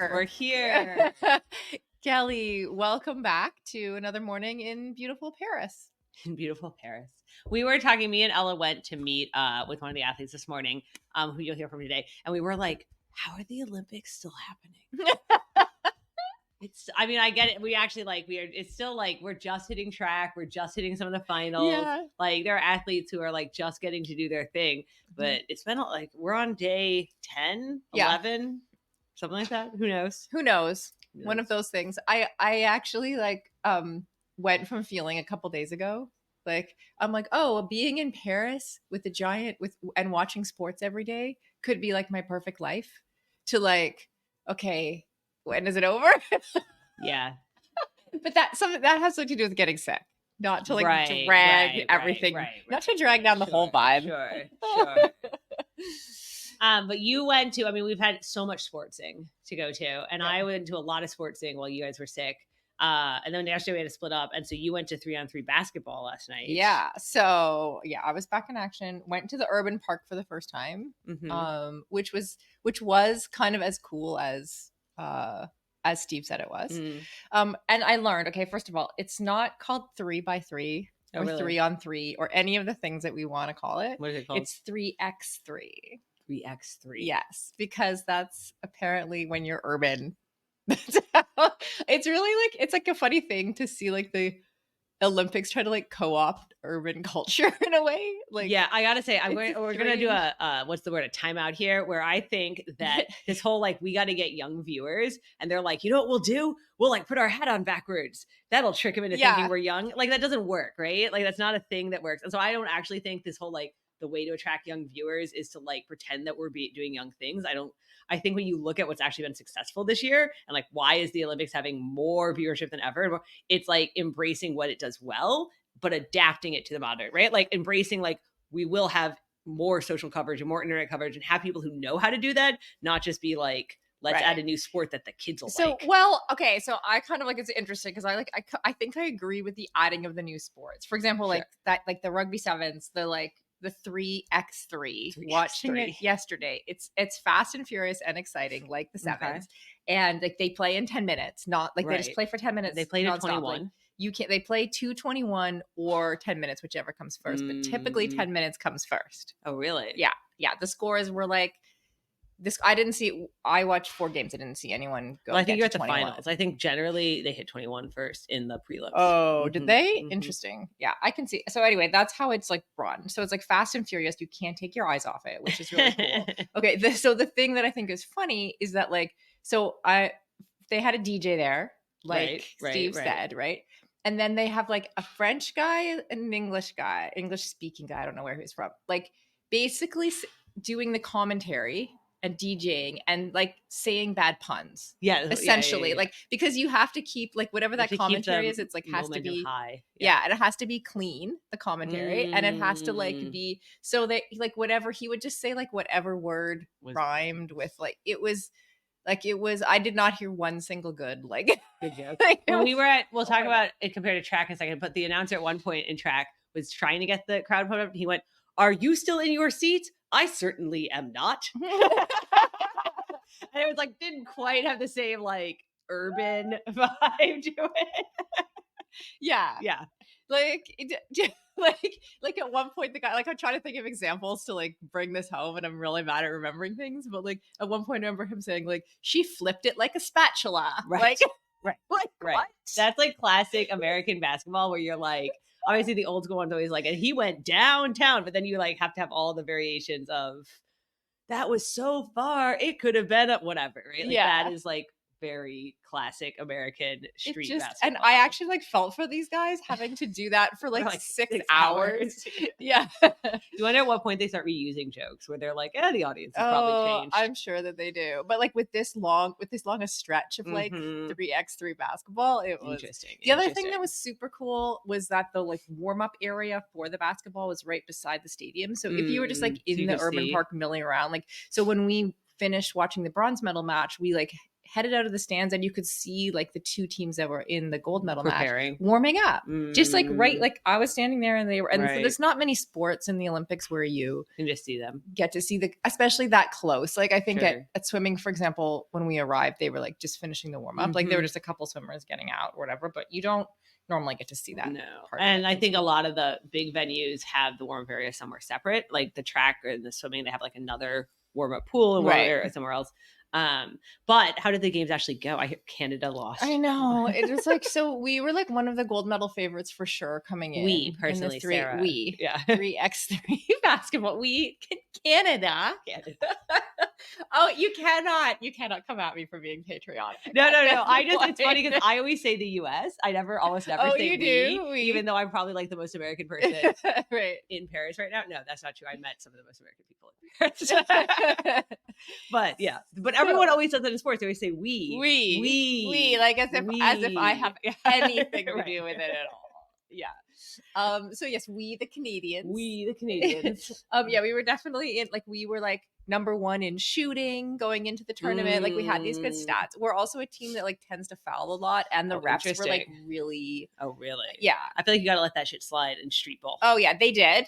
here. We're here. Kelly, welcome back to another morning in beautiful Paris. In beautiful Paris. We were talking, me and Ella went to meet with one of the athletes this morning, who you'll hear from today. And we were like, how are the Olympics still happening? I get it. We actually it's still like, we're just hitting track. We're just hitting some of the finals. Yeah. Like there are athletes who are like just getting to do their thing, but it's been like, we're on day 10, 11, something like that. Who knows? Who knows? One of those things. I actually went from feeling a couple days ago, like, I'm like, oh, being in Paris with the giant and watching sports every day could be like my perfect life, to like, okay, when is it over? Yeah. But that has something to do with getting sick, not to like drag everything, not to drag down the whole vibe. Sure. But you went to, we've had so much sportsing to go to, and I went to a lot of sportsing while you guys were sick. And then yesterday we had to split up, and so you went to 3-on-3 basketball last night. Yeah. So I was back in action. Went to the urban park for the first time, which was kind of as cool as Steve said it was. And I learned, okay, first of all, it's not called 3x3 or 3-on-3 or any of the things that we want to call it. What is it called? It's 3x3. 3x3. Yes, because that's apparently when you're urban. It's really like, it's like a funny thing to see like the Olympics try to like co-opt urban culture in a way. Like, yeah, I gotta say, we're gonna do a timeout here, where I think that this whole like, we got to get young viewers, and they're like, you know what we'll do? We'll like put our hat on backwards. That'll trick them into thinking we're young. Like that doesn't work, right? Like that's not a thing that works. And so I don't actually think this whole like, the way to attract young viewers is to like pretend that we're doing young things. I think when you look at what's actually been successful this year, and like, why is the Olympics having more viewership than ever? It's like embracing what it does well, but adapting it to the modern, right? Like embracing, like, we will have more social coverage and more internet coverage and have people who know how to do that, not just be like, let's add a new sport that the kids will like. So I kind of like, it's interesting because I think I agree with the adding of the new sports. For example, like that, like the rugby sevens, the 3x3, watching it yesterday. It's fast and furious and exciting, like the sevens. And like they play in 10 minutes, not like they just play for 10 minutes. They play to 21. Like, they play 2:21 or 10 minutes, whichever comes first, but typically 10 minutes comes first. Oh, really? Yeah. The scores were like this. I watched 4 games. I didn't see anyone go. Well, I think you're at the 21. finals. I think generally they hit 21 first in the prelims. Oh, did they? Interesting. Yeah, I can see. So anyway, that's how it's like run. So it's like fast and furious. You can't take your eyes off it, which is really cool. Okay. So the thing that I think is funny is that like, they had a DJ there, like Steve said, right? And then they have like a French guy and an English speaking guy. I don't know where he's from. Like basically doing the commentary and DJing and like saying bad puns. Yeah. Essentially. Yeah. Like, because you have to keep like whatever that commentary is, it's like has to be high. Yeah. And it has to be clean, the commentary. And it has to like be so that like whatever he would just say, like whatever word rhymed with, like it was I did not hear one single good joke. We'll talk about it compared to track in a second, but the announcer at one point in track was trying to get the crowd pumped up. He went, "Are you still in your seats? I certainly am not." And it was like, didn't quite have the same like urban vibe to it. Yeah. Like at one point the guy, like I'm trying to think of examples to like bring this home, and I'm really bad at remembering things, but like at one point I remember him saying like, she flipped it like a spatula. Right. What? That's like classic American basketball, where you're like, obviously the old school one's always like, and he went downtown, but then you like have to have all the variations of, that was so far, it could have been up, whatever, right? Like that is like very classic American street basketball. And I actually like felt for these guys having to do that for like 6 hours. Yeah. You wonder at what point they start reusing jokes where they're like, the audience has probably changed. I'm sure that they do. But like with this long a stretch of like 3x3 basketball, it was interesting. The other thing that was super cool was that the like warm-up area for the basketball was right beside the stadium. So if you were just like in the urban park milling around, like, so when we finished watching the bronze medal match, we like headed out of the stands and you could see like the two teams that were in the gold medal Preparing. match warming up. Just like like I was standing there and they were, and Right. so there's not many sports in the Olympics where you can just see them, get to see especially that close. Like I think Sure. at swimming, for example, when we arrived, they were like just finishing the warm up. Like there were just a couple swimmers getting out or whatever, but you don't normally get to see that. No. And I think a lot of the big venues have the warm up area somewhere separate, like the track or the swimming, they have like another warm up pool and or somewhere else. But how did the games actually go? I hear Canada lost. I know. It was like, so we were like one of the gold medal favorites for sure coming in. We personally, Sarah. 3x3 basketball. Canada. Oh, you cannot come at me for being patriotic. No. It's funny because I always say the US. I almost never say we, even though I'm probably like the most American person right in Paris right now. No, that's not true. I met some of the most American people in Paris. But yeah, but everyone always does that in sports. They always say we, like as if I have anything to do with it at all. Yeah. So yes, we the Canadians. Yeah, we were definitely in, like, we were like number one in shooting going into the tournament. Like we had these good stats. We're also a team that like tends to foul a lot, and the refs were like really. Oh really? Yeah. I feel like you got to let that shit slide in street ball. Oh yeah, they did,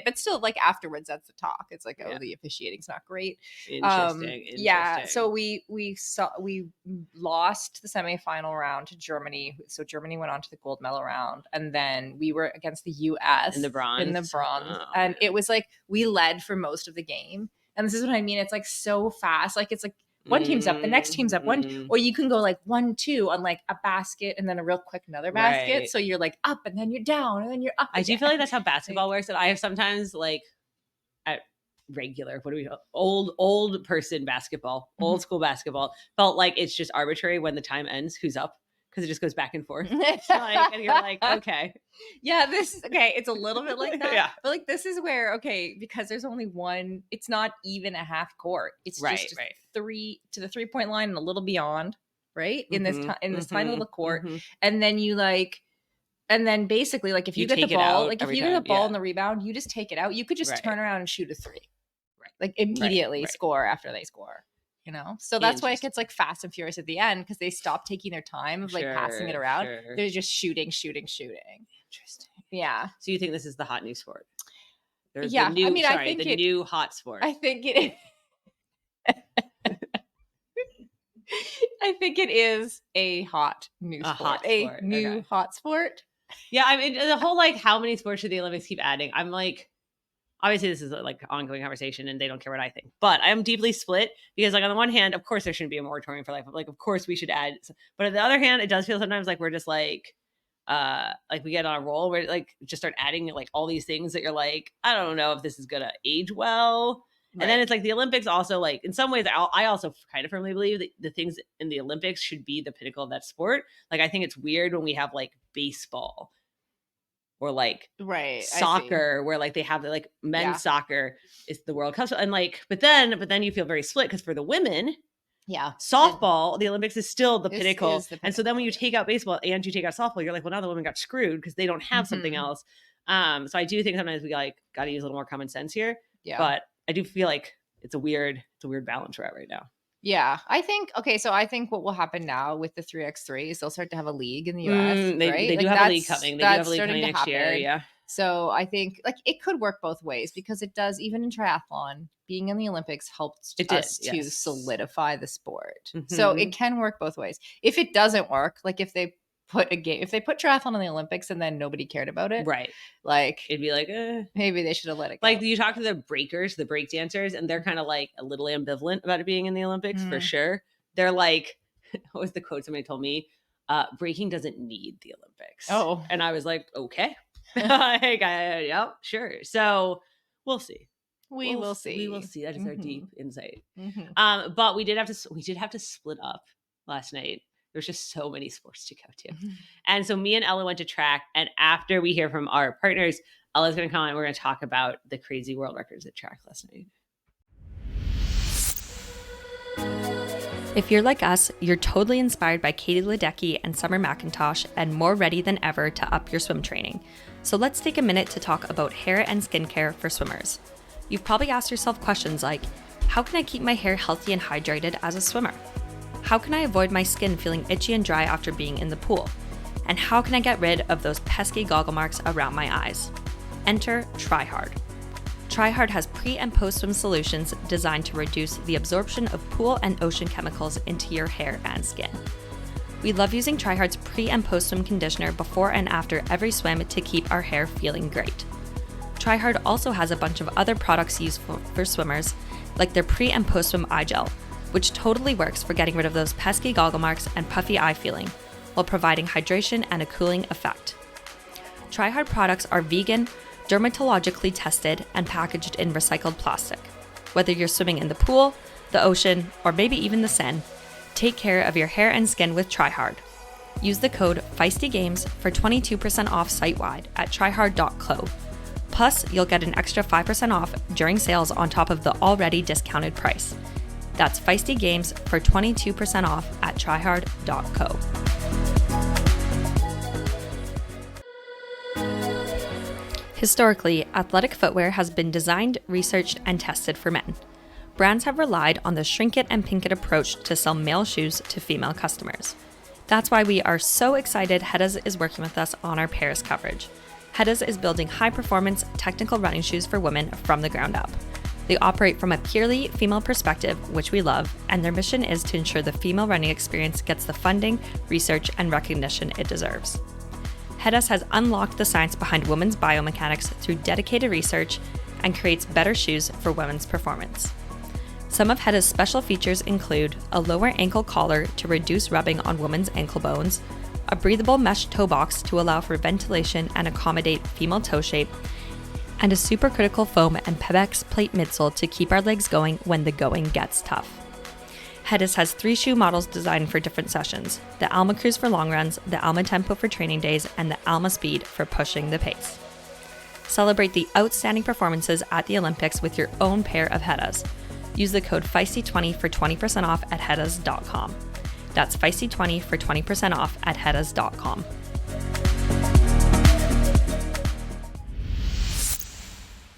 but still, like afterwards, that's the talk. It's like, oh, the officiating's not great. Interesting. Yeah. So we lost the semifinal round to Germany. So Germany went on to the gold medal round, and then we were against the US in the bronze. And it was like we led for most of the game. And this is what I mean. It's like so fast. Like it's like one team's up, the next team's up, or you can go like 1-2 on like a basket and then a real quick another basket. Right. So you're like up and then you're down and then you're up. I do feel like that's how basketball works. And I have sometimes like at regular, old person basketball, old school basketball, felt like it's just arbitrary when the time ends, who's up. Because it just goes back and forth. And you're like, okay. Yeah, it's a little bit like that. Yeah. But like this is where, because there's only one, it's not even a half court. It's just 3 to the 3-point line and a little beyond, right? In this tiny little court. And then you like, and then basically like if you get the ball, like if you get a ball in the rebound, you just take it out. You could just turn around and shoot a 3. Right. Like immediately score after they score. You know, so that's why it gets like fast and furious at the end, because they stop taking their time of like passing it around. They're just shooting. Interesting. Yeah. So you think this is the hot new sport? There's the new hot sport. I think it is. I think it is a hot new sport. Hot sport. Yeah, I mean the whole like how many sports should the Olympics keep adding? I'm like, obviously this is like an ongoing conversation and they don't care what I think, but I am deeply split because like on the one hand, of course there shouldn't be a moratorium for life. Like, of course we should add, but on the other hand, it does feel sometimes like we're just like we get on a roll where like just start adding like all these things that you're like, I don't know if this is going to age well. Right. And then it's like the Olympics also, like in some ways, I also kind of firmly believe that the things in the Olympics should be the pinnacle of that sport. Like, I think it's weird when we have like baseball or like soccer where like they have like men's soccer is the World Cup. And like, but then you feel very split because for the women, softball, the Olympics is still the pinnacle. And so then when you take out baseball and you take out softball, you're like, well, now the women got screwed because they don't have something else. So I do think sometimes we like got to use a little more common sense here. Yeah. But I do feel like it's a weird balance we're at right now. Yeah, I think what will happen now with the 3x3 is they'll start to have a league in the US. They do have a league coming. They do have a league coming next year. Yeah. So I think like it could work both ways because it does, even in triathlon, being in the Olympics helps us to solidify the sport. So it can work both ways. If it doesn't work, like if they put triathlon in the Olympics and then nobody cared about it, right? Like it'd be like, maybe they should have let it go. Like you talk to the breakers, the break dancers, and they're kind of like a little ambivalent about it being in the Olympics for sure. They're like, what was the quote somebody told me? Breaking doesn't need the Olympics. Oh, and I was like, okay, like, yeah, sure. So we'll see. We will see. We will see. That is our deep insight. But we did have to split up last night. There's just so many sports to go to. And so me and Ella went to track. And after we hear from our partners, Ella's going to come on and we're going to talk about the crazy world records at track last night. If you're like us, you're totally inspired by Katie Ledecky and Summer McIntosh and more ready than ever to up your swim training. So let's take a minute to talk about hair and skincare for swimmers. You've probably asked yourself questions like, how can I keep my hair healthy and hydrated as a swimmer? How can I avoid my skin feeling itchy and dry after being in the pool? And how can I get rid of those pesky goggle marks around my eyes? Enter TryHard. TryHard has pre- and post-swim solutions designed to reduce the absorption of pool and ocean chemicals into your hair and skin. We love using TryHard's pre- and post-swim conditioner before and after every swim to keep our hair feeling great. TryHard also has a bunch of other products useful for swimmers, like their pre- and post-swim eye gel, which totally works for getting rid of those pesky goggle marks and puffy eye feeling, while providing hydration and a cooling effect. TryHard products are vegan, dermatologically tested, and packaged in recycled plastic. Whether you're swimming in the pool, the ocean, or maybe even the Seine, take care of your hair and skin with TryHard. Use the code FEISTYGAMES for 22% off site-wide at tryhard.co. Plus, you'll get an extra 5% off during sales on top of the already discounted price. That's Feisty Games for 22% off at tryhard.co. Historically, athletic footwear has been designed, researched, and tested for men. Brands have relied on the shrink it and pink it approach to sell male shoes to female customers. That's why we are so excited Heddas is working with us on our Paris coverage. Heddas is building high-performance, technical running shoes for women from the ground up. They operate from a purely female perspective, which we love, and their mission is to ensure the female running experience gets the funding, research, and recognition it deserves. Heddas has unlocked the science behind women's biomechanics through dedicated research and creates better shoes for women's performance. Some of Heddas' special features include a lower ankle collar to reduce rubbing on women's ankle bones, a breathable mesh toe box to allow for ventilation and accommodate female toe shape, and a supercritical foam and Pebax plate midsole to keep our legs going when the going gets tough. Heddas has 3 shoe models designed for different sessions: the Alma Cruise for long runs, the Alma Tempo for training days, and the Alma Speed for pushing the pace. Celebrate the outstanding performances at the Olympics with your own pair of Heddas. Use the code Feisty20 for 20% off at heddas.com. That's Feisty20 for 20% off at heddas.com.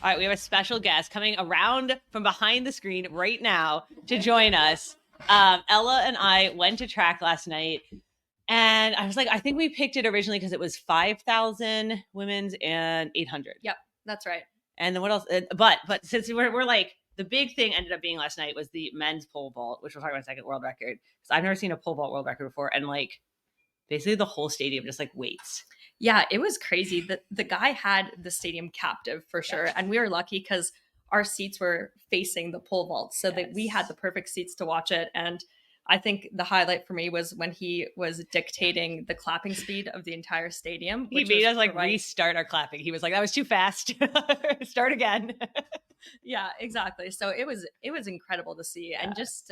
All right, we have a special guest coming around from behind the screen right now to join us. Ella and I went to track last night, and I was like, I think we picked it originally because it was 5,000 women's and 800. Yep, that's right. And then what else? But since we're like, the big thing ended up being last night was the men's pole vault, which we'll talk about in a second, world record. Because I've never seen a pole vault world record before, and like basically the whole stadium just like waits. Yeah, it was crazy. The guy had the stadium captive for sure. Yes. And we were lucky because our seats were facing the pole vault, so that we had the perfect seats to watch it. And I think the highlight for me was when he was dictating the clapping speed of the entire stadium. He made us like restart our clapping. He was like, that was too fast. Start again. Yeah, exactly. So it was incredible to see. Yeah. And just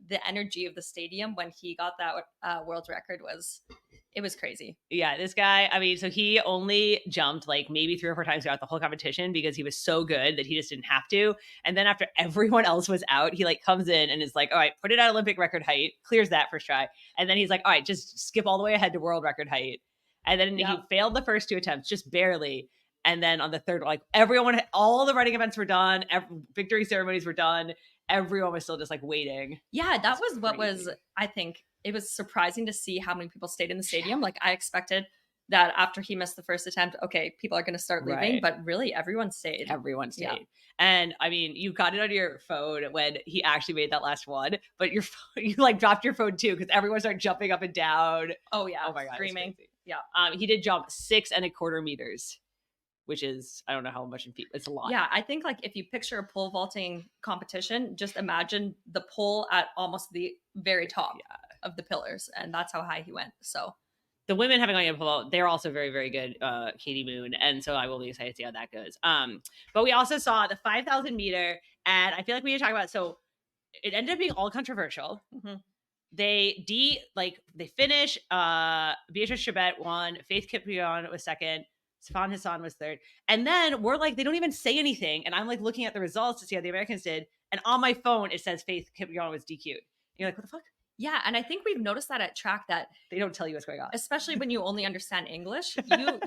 the energy of the stadium when he got that world record it was crazy. Yeah, this guy, I mean, so he only jumped like maybe 3 or 4 times throughout the whole competition because he was so good that he just didn't have to. And then after everyone else was out, he like comes in and is like, all right, put it at Olympic record height, clears that first try. And then he's like, all right, just skip all the way ahead to world record height. And then he failed the first 2 attempts, just barely. And then on the third, like all the running events were done. Victory ceremonies were done. Everyone was still just like waiting. Yeah, that was what was, I think, it was surprising to see how many people stayed in the stadium. Like I expected that after he missed the first attempt, okay, people are going to start leaving, but really everyone stayed. Everyone stayed. Yeah. And I mean, you got it on your phone when he actually made that last one, but you like dropped your phone too because everyone started jumping up and down. Oh yeah, oh my god, screaming. Yeah, he did jump 6.25 meters, which is, I don't know how much in feet. It's a lot. Yeah, I think like if you picture a pole vaulting competition, just imagine the pole at almost the very top of the pillars, and that's how high he went. So the women having gone pole vault, they're also very, very good, Katie Moon, and so I will be excited to see how that goes. But we also saw the 5,000 meter, and I feel like we need to talk about. So it ended up being all controversial. Mm-hmm. They finish. Beatrice Chebet won. Faith Kipyegon was second. Sifan Hassan was third. And then we're like, they don't even say anything. And I'm like looking at the results to see how the Americans did. And on my phone, it says Faith Kipyegon was DQ'd. And you're like, what the fuck? Yeah, and I think we've noticed that at track that They don't tell you what's going on. especially when you only understand English,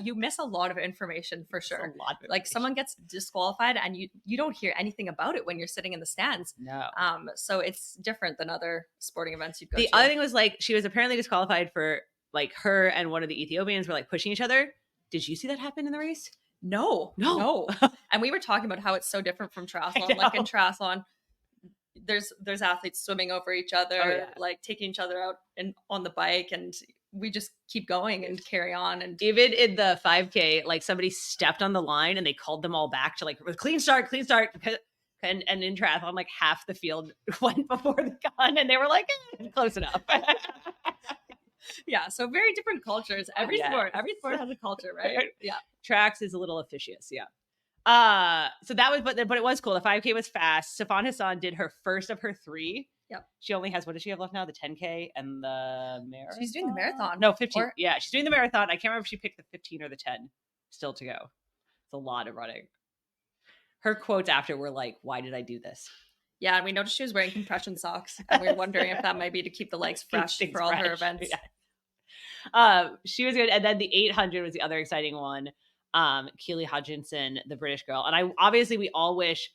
you miss a lot of information for sure. A lot of Like someone gets disqualified and you don't hear anything about it when you're sitting in the stands. No. So it's different than other sporting events you'd go The to. other thing was like she was apparently disqualified for like her and one of the Ethiopians were like pushing each other. Did you see that happen in the race? No. And we were talking about how it's so different from triathlon. Like in triathlon, there's athletes swimming over each other, like taking each other out and on the bike, and we just keep going and carry on. And even in the 5K, like somebody stepped on the line and they called them all back to like clean start. And in triathlon, like half the field went before the gun, and they were like, close enough. Yeah, so very different cultures. Every sport has a culture, right? Yeah. Tracks is a little officious, yeah. So that was, but it was cool. The 5K was fast. Sifan Hassan did her first of her 3. Yep. She only has, what does she have left now? The 10K and the marathon? She's doing the marathon. No, 15. Yeah, she's doing the marathon. I can't remember if she picked the 15 or the 10 still to go. It's a lot of running. Her quotes after were like, why did I do this? Yeah, and we noticed she was wearing compression socks, and we were wondering if that might be to keep the legs fresh for all her events. Yeah. She was good. And then the 800 was the other exciting one. Keely Hodgkinson, the British girl. And we all wish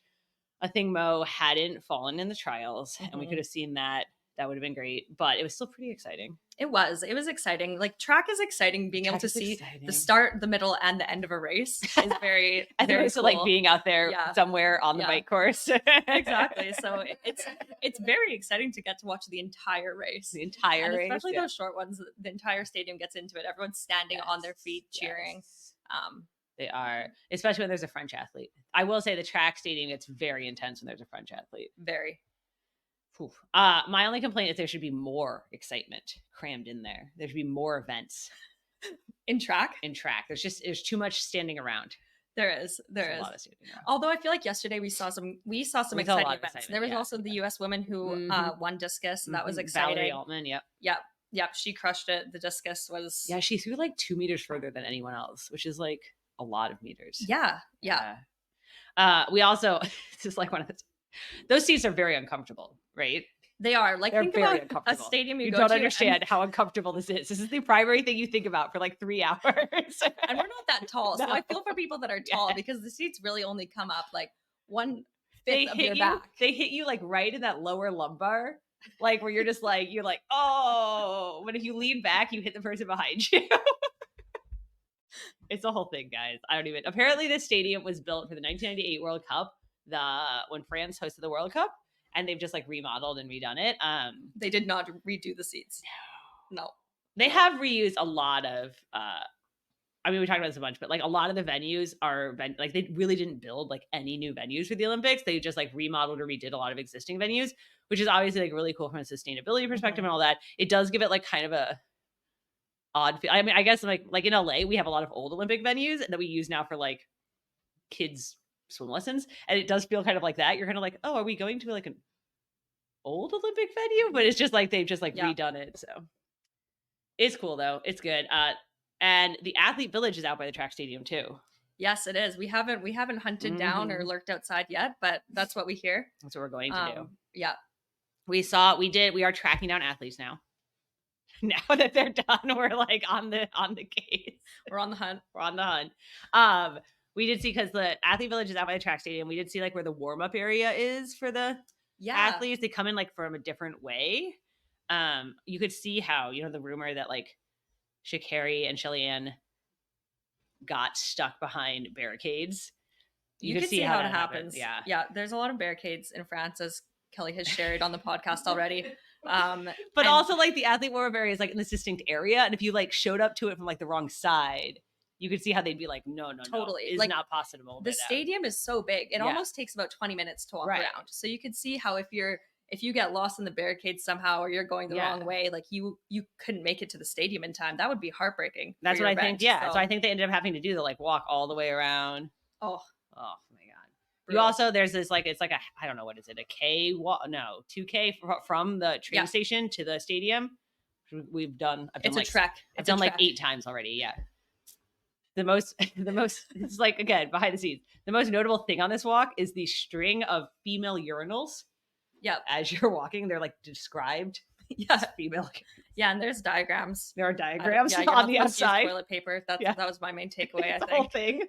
Athing-Mo hadn't fallen in the trials, and we could have seen that. That would have been great, but it was still pretty exciting. It was exciting. Like track is exciting. Being able to see the start, the middle, and the end of a race is very, very cool. Like being out there somewhere on the bike course. Exactly. So it's very exciting to get to watch the entire race. Especially those short ones. The entire stadium gets into it. Everyone's standing on their feet cheering. They are, especially when there's a French athlete. I will say the track stadium gets very intense when there's a French athlete. Very. My only complaint is there should be more excitement crammed in there. There should be more events in track. There's too much standing around. There is. A lot of standing around. Although I feel like yesterday we saw some exciting events. There was also the U.S. woman who won discus. And that was exciting. Valerie Altman. Yep. She crushed it. The discus was. Yeah, she threw like 2 meters further than anyone else, which is like a lot of meters. Yeah. We also, this is like one of those seats are very uncomfortable, right? They are. Like, think about a stadium you go to. You don't understand how uncomfortable this is. This is the primary thing you think about for like 3 hours. And we're not that tall. So I feel for people that are tall because the seats really only come up like 1/5 of your back. They hit you like right in that lower lumbar, like where you're just like, oh, but if you lean back, you hit the person behind you. It's a whole thing, guys. Apparently this stadium was built for the 1998 World Cup, when France hosted the World Cup, and they've just like remodeled and redone it. They did not redo the seats. No. They have reused a lot of, we talked about this a bunch, but like a lot of the venues are like, they really didn't build like any new venues for the Olympics. They just like remodeled or redid a lot of existing venues, which is obviously like really cool from a sustainability perspective and all that. It does give it like kind of a odd feel. I mean, I guess like in LA, we have a lot of old Olympic venues that we use now for like kids swim lessons, and it does feel kind of like that. You're kind of like, oh, are we going to like an old Olympic venue? But it's just like they've just like redone it. So it's cool though. It's good. And the athlete village is out by the track stadium too. Yes, it is. We haven't hunted down or lurked outside yet, but that's what we hear. That's what we're going to do. Yeah. We are tracking down athletes now. Now that they're done, we're like on the case. We're on the hunt. We did see, because the athlete village is out by the track stadium, we did see like where the warm-up area is for the athletes. They come in like from a different way. You could see how, the rumor that like Sha'Carri and Shelly-Ann got stuck behind barricades. You could see how it happens. Yeah. There's a lot of barricades in France, as Kelly has shared on the podcast already. But also like the athlete warm-up area is like in this distinct area, and if you like showed up to it from like the wrong side, you could see how they'd be like, no, totally. It's like, not possible. The stadium is so big, it almost takes about 20 minutes to walk around. So you could see how if you get lost in the barricades somehow, or you're going the wrong way, like you couldn't make it to the stadium in time. That would be heartbreaking. That's what I think. Yeah. So I think they ended up having to do the like walk all the way around. Oh my God. You also, there's this like, it's like a, I don't know, what is it? A K? 2K from the train station to the stadium. I've done a like, trek. I've done like 8 times already. Yeah. The most, it's like, again, behind the scenes, the most notable thing on this walk is the string of female urinals. Yeah. As you're walking, they're like described. Yeah. Female. Yeah, and there's diagrams. There are diagrams Yeah, on the outside. Toilet paper. That was my main takeaway, I The think. whole thing.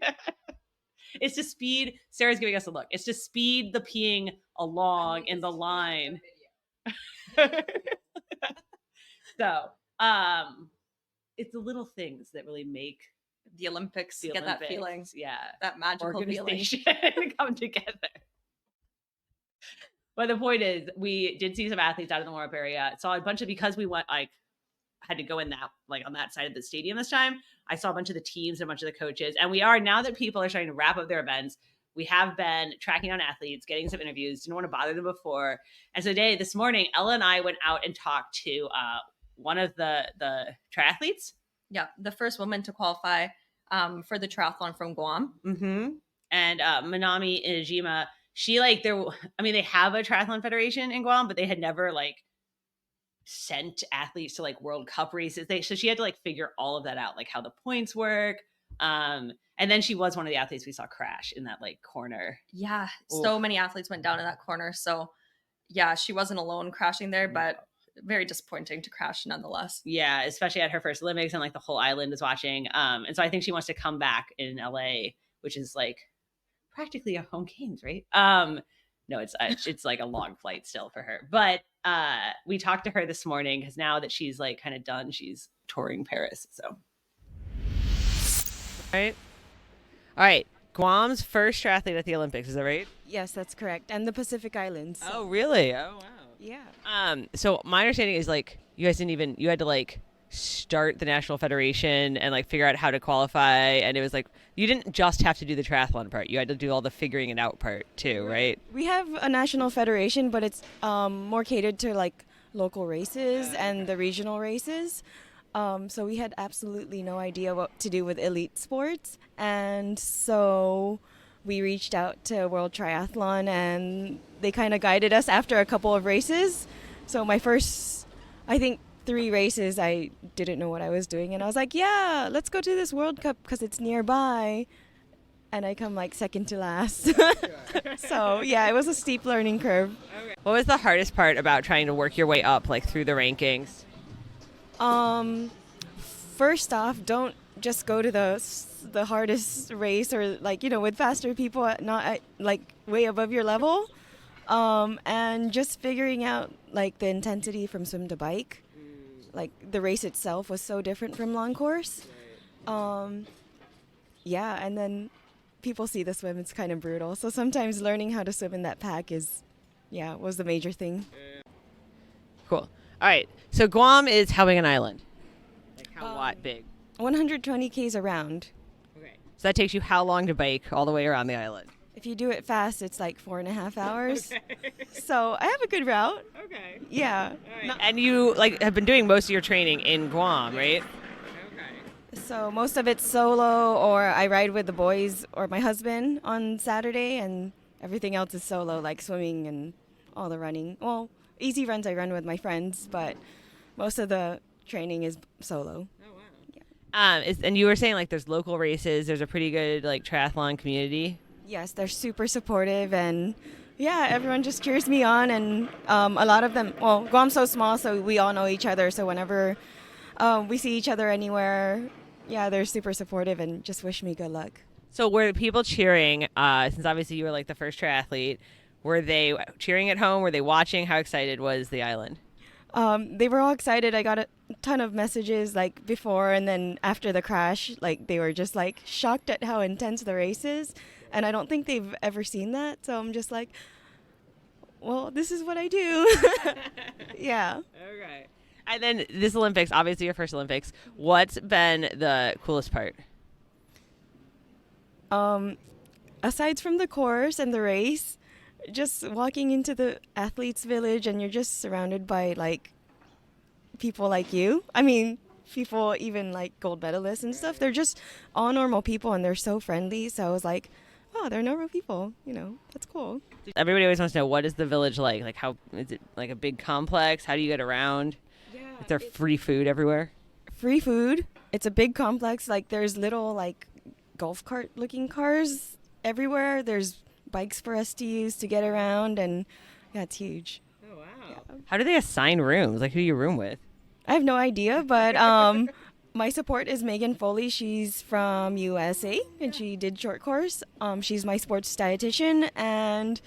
It's to speed. Sarah's giving us a look. It's to speed the peeing along in the line. So, it's the little things that really make the Olympics get that feeling. Yeah. That magical organization come together. But the point is, we did see some athletes out in the warm-up area. Saw a bunch of, because we went, like, had to go in that, like, on that side of the stadium this time. I saw a bunch of the teams and a bunch of the coaches. And we are, now that people are starting to wrap up their events, we have been tracking down athletes, getting some interviews. Didn't want to bother them before. And so this morning, Ella and I went out and talked to one of the triathletes. Yeah, the first woman to qualify for the triathlon from Guam. Mm-hmm. And Manami Inajima, she, like, they have a triathlon federation in Guam, but they had never, like, sent athletes to, like, World Cup races. So she had to, like, figure all of that out, like how the points work. And then she was one of the athletes we saw crash in that, like, corner. Yeah, so many athletes went down in that corner. So yeah, she wasn't alone crashing there, but very disappointing to crash nonetheless. Yeah, especially at her first Olympics, and, like, the whole island is watching. And so I think she wants to come back in LA, which is, like, practically a home games, right? No, it's like a long flight still for her. But we talked to her this morning because now that she's, like, kind of done, she's touring Paris. So, all right. Guam's first triathlete at the Olympics, is that right? Yes, that's correct. And the Pacific Islands. Oh, really? Oh, wow. Yeah. So my understanding is, like, you guys you had to, like, start the national federation and, like, figure out how to qualify, and it was like you didn't just have to do the triathlon part, you had to do all the figuring it out part too, right? We have a national federation, but it's more catered to, like, local races and the regional races. So we had absolutely no idea what to do with elite sports, and so we reached out to World Triathlon, and they kind of guided us after a couple of races. So my first, I think, 3 races, I didn't know what I was doing, and I was like, yeah, let's go to this World Cup because it's nearby, and I come, like, second to last. So yeah, it was a steep learning curve. What was the hardest part about trying to work your way up, like, through the rankings? First off, don't just go to the hardest race, or, like, with faster people, not at, like, way above your level, and just figuring out, like, the intensity from swim to bike. Like, the race itself was so different from long course. Yeah, and then people see the swim, it's kind of brutal. So sometimes learning how to swim in that pack was the major thing. Cool. All right. So Guam is how big an island? Like, how big? 120 Ks around. Okay. So that takes you how long to bike all the way around the island? If you do it fast, it's like 4.5 hours. Okay. So I have a good route. Okay. Yeah. Right. And you, like, have been doing most of your training in Guam, right? Okay. So most of it's solo, or I ride with the boys or my husband on Saturday, and everything else is solo, like swimming and all the running. Well, easy runs I run with my friends, but most of the training is solo. Oh, wow. Yeah. And you were saying, like, there's local races. There's a pretty good, like, triathlon community. Yes, they're super supportive, and yeah, everyone just cheers me on, and a lot of them, well, Guam's so small, so we all know each other, so whenever we see each other anywhere, yeah, they're super supportive and just wish me good luck. So were people cheering, since obviously you were, like, the first triathlete, were they cheering at home? Were they watching? How excited was the island? They were all excited. I got a ton of messages, like, before and then after the crash. Like, they were just, like, shocked at how intense the race is. And I don't think they've ever seen that. So I'm just like, well, this is what I do. Yeah. Okay. And then this Olympics, obviously your first Olympics. What's been the coolest part? Aside from the course and the race, just walking into the athletes' village, and you're just surrounded by, like, people like you. I mean, people even, like, gold medalists and stuff. They're just all normal people, and they're so friendly. So I was like, oh, they're normal people. That's cool. Everybody always wants to know, what is the village like? Like, how is it, like, a big complex? How do you get around? Yeah. Is there free food everywhere? Free food. It's a big complex. Like, there's little, like, golf cart looking cars everywhere. There's bikes for us to use to get around, and yeah, it's huge. Oh, wow. How do they assign rooms? Like, who do you room with? I have no idea, but my support is Megan Foley. She's from USA and she did short course. She's my sports dietitian and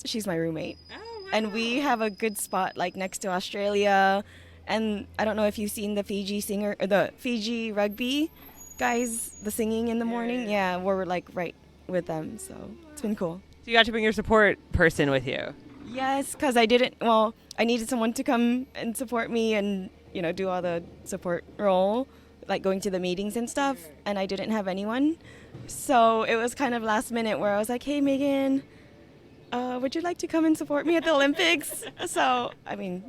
she's my roommate. Oh, wow. And we have a good spot like next to Australia. And I don't know if you've seen the Fiji rugby guys, the singing in the morning. Yeah, we're like right with them. So it's been cool. So you got to bring your support person with you. Yes, because I needed someone to come and support me and, do all the support role, like going to the meetings and stuff, and I didn't have anyone. So it was kind of last minute where I was like, hey, Megan, would you like to come and support me at the Olympics? So,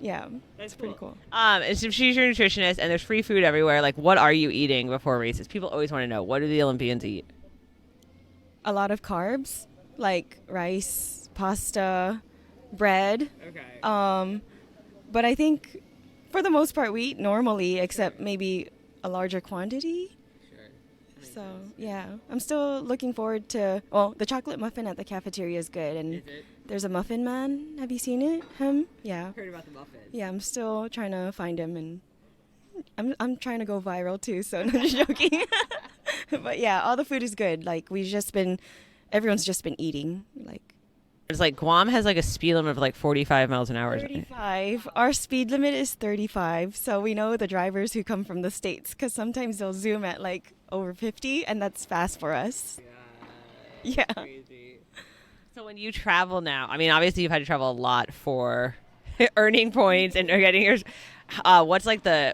yeah, it's pretty cool. So she's your nutritionist, and there's free food everywhere. Like, what are you eating before races? People always want to know, what do the Olympians eat? A lot of carbs, like rice, pasta, bread. Okay. But I think for the most part we eat normally, except maybe a larger quantity. Sure. So yeah, I'm still looking forward to. Well, the chocolate muffin at the cafeteria is good, and there's a muffin man. Have you seen it? Him? Yeah. Heard about the muffin. Yeah, I'm still trying to find him, and I'm trying to go viral too. So no, just joking. But yeah, all the food is good. Like everyone's just been eating like. It's like Guam has like a speed limit of like 45 miles an hour. 35. Our speed limit is 35. So we know the drivers who come from the States because sometimes they'll zoom at like over 50 and that's fast for us. Yeah. Crazy. So when you travel now, obviously you've had to travel a lot for earning points and getting your, what's the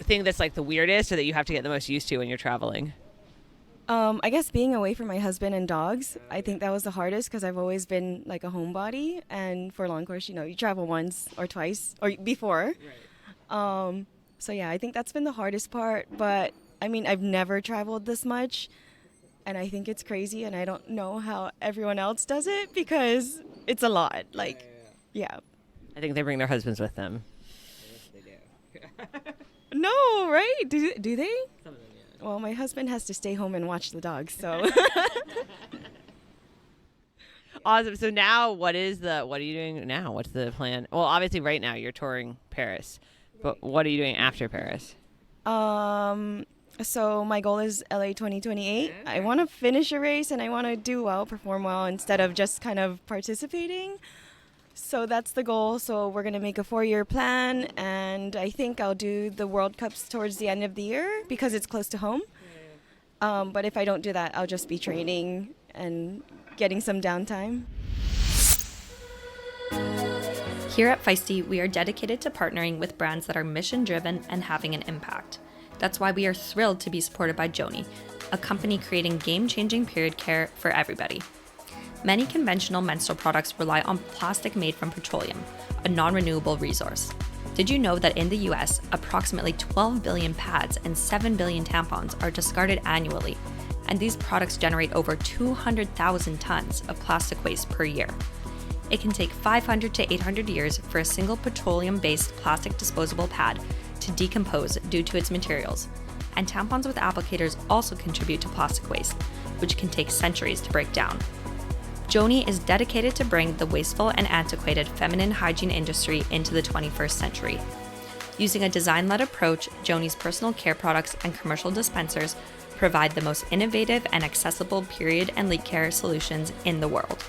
thing that's like the weirdest or that you have to get the most used to when you're traveling? I guess being away from my husband and dogs, I think that was the hardest because I've always been like a homebody, and for long course, you travel once or twice or before. Right. So yeah, I think that's been the hardest part. But I've never traveled this much, and I think it's crazy, and I don't know how everyone else does it because it's a lot. Like, yeah. I think they bring their husbands with them. Yes, they do. No, right? Do they? Some of them. Well, my husband has to stay home and watch the dogs, so. Awesome. So now what are you doing now? What's the plan? Well, obviously right now you're touring Paris, but what are you doing after Paris? So my goal is LA 2028. Okay. I want to finish a race and I want to do well, perform well instead of just kind of participating. So that's the goal. So we're going to make a 4-year plan, and I think I'll do the World Cups towards the end of the year because it's close to home. But if I don't do that, I'll just be training and getting some downtime. Here at Feisty, we are dedicated to partnering with brands that are mission-driven and having an impact. That's why we are thrilled to be supported by Joni, a company creating game-changing period care for everybody. Many conventional menstrual products rely on plastic made from petroleum, a non-renewable resource. Did you know that in the US, approximately 12 billion pads and 7 billion tampons are discarded annually, and these products generate over 200,000 tons of plastic waste per year? It can take 500 to 800 years for a single petroleum-based plastic disposable pad to decompose due to its materials, and tampons with applicators also contribute to plastic waste, which can take centuries to break down. Joni is dedicated to bring the wasteful and antiquated feminine hygiene industry into the 21st century. Using a design-led approach, Joni's personal care products and commercial dispensers provide the most innovative and accessible period and leak care solutions in the world.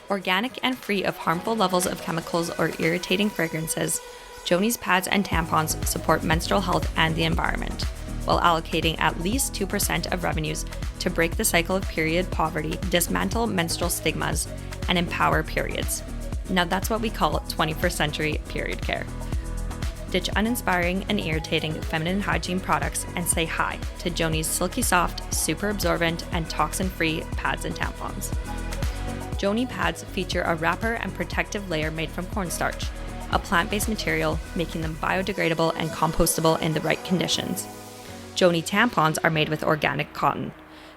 Organic and free of harmful levels of chemicals or irritating fragrances, Joni's pads and tampons support menstrual health and the environment, while allocating at least 2% of revenues to break the cycle of period poverty, dismantle menstrual stigmas, and empower periods. Now that's what we call 21st century period care. Ditch uninspiring and irritating feminine hygiene products and say hi to Joni's silky soft, super absorbent, and toxin-free pads and tampons. Joni pads feature a wrapper and protective layer made from cornstarch, a plant-based material, making them biodegradable and compostable in the right conditions. Joni tampons are made with organic cotton.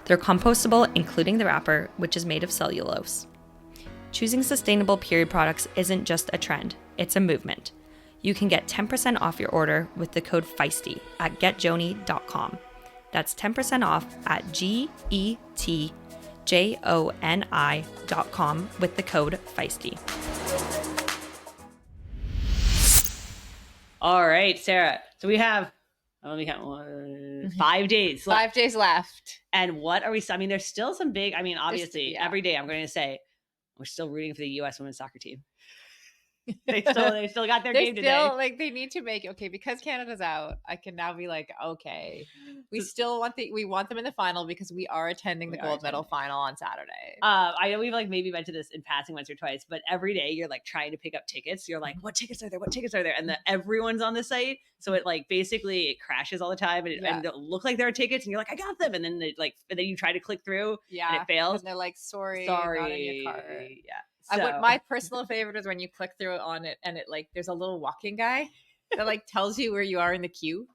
They're compostable, including the wrapper, which is made of cellulose. Choosing sustainable period products isn't just a trend, it's a movement. You can get 10% off your order with the code Feisty at getjoni.com. That's 10% off at GETJONI.com with the code Feisty. All right, Sarah. So we have, let me count, 5 days left. 5 days left. And what are we, I mean, there's still some big, I mean, obviously, yeah. every day I'm going to say, we're still rooting for the U.S. women's soccer team. They still got their game today. Like they need to make because Canada's out. I can now be like, okay, we want them in the final because we are attending the gold medal final on Saturday. I know we've like maybe mentioned this in passing once or twice, but every day you're like trying to pick up tickets. You're like, what tickets are there? What tickets are there? And everyone's on the site, so it like basically it crashes all the time, and it look like there are tickets, and you're like, I got them, and then and then you try to click through, and it fails. And they're like, sorry, not in your cart. Yeah. So. My personal favorite is when you click through on it and it like there's a little walking guy that like tells you where you are in the queue,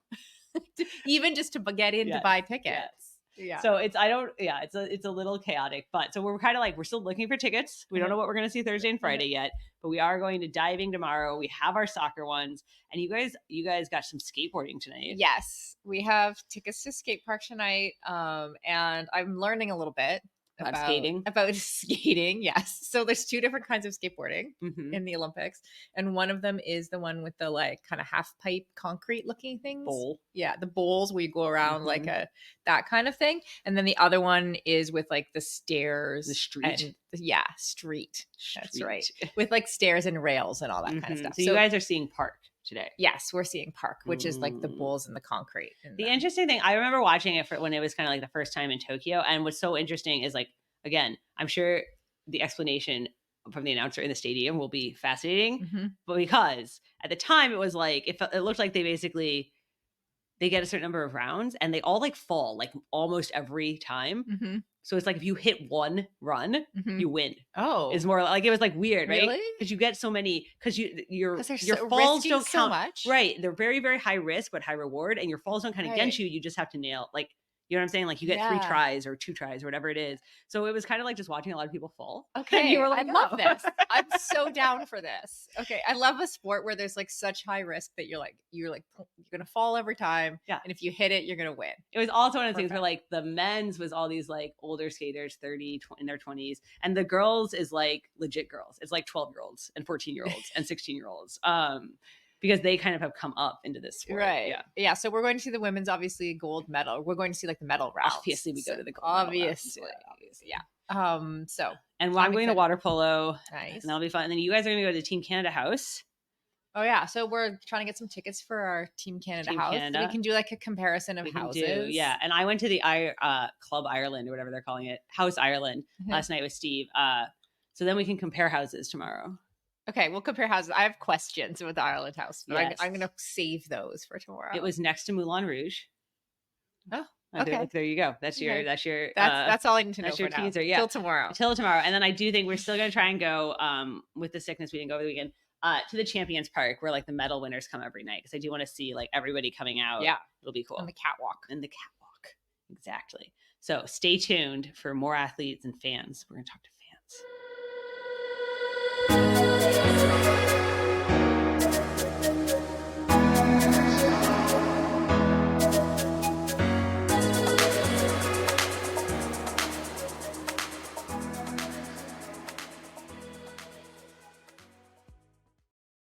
even just to get in to buy tickets. Yes. Yeah. So it's a little chaotic, but so we're kind of like we're still looking for tickets. We don't know what we're going to see Thursday and Friday yet, but we are going to diving tomorrow. We have our soccer ones, and you guys got some skateboarding tonight. Yes, we have tickets to skate park tonight, and I'm learning a little bit. About skating. Yes. So there's 2 different kinds of skateboarding in the Olympics. And one of them is the one with the like kind of half pipe concrete looking things. Bowl. Yeah. The bowls where you go around like that kind of thing. And then the other one is with like the stairs. The street. Street. That's right. With like stairs and rails and all that kind of stuff. So you guys are seeing park today. Yes, we're seeing park, which is like the bowls and the concrete. The interesting thing, I remember watching it when it was kind of like the first time in Tokyo. And what's so interesting is like, again, I'm sure the explanation from the announcer in the stadium will be fascinating, but because at the time it was like, it looked like they get a certain number of rounds and they all like fall like almost every time. So it's like if you hit one run, you win. Oh, it's more like it was like weird, right? Really? Because you get so many, because your so falls don't count so much. Right? They're very, very high risk but high reward, and your falls don't count against you. You just have to nail like. You know what I'm saying? Like you get 3 tries or 2 tries or whatever it is. So it was kind of like just watching a lot of people fall. Okay. And you were like, I love this. I'm so down for this. Okay. I love a sport where there's like such high risk that you're going to fall every time. Yeah. And if you hit it, you're going to win. It was also one of the things where like the men's was all these like older skaters, 30 in their 20s. And the girls is like legit girls. It's like 12-year-olds and 14-year-olds and 16-year-olds. Because they kind of have come up into this sport. Right. Yeah. So we're going to see the women's, obviously, gold medal. We're going to see like the medal rounds. Obviously, we go to the gold obviously. Yeah. And I'm going to water polo. Nice. And that'll be fun. And then you guys are going to go to the Team Canada house. Oh, yeah. So we're trying to get some tickets for our Team Canada house. So we can do like a comparison of houses. Yeah. And I went to the Club Ireland or whatever they're calling it, House Ireland, last night with Steve. So then we can compare houses tomorrow. Okay, we'll compare houses. I have questions with the Ireland house, but I'm going to save those for tomorrow. It was next to Moulin Rouge. Oh, okay. Like, there you go. That's all I need to know. That's your teaser. Yeah, till tomorrow. And then I do think we're still going to try and go with the sickness we didn't go over the weekend to the Champions Park where like the medal winners come every night because I do want to see like everybody coming out. Yeah, it'll be cool. And the catwalk. Exactly. So stay tuned for more athletes and fans. We're going to talk to fans.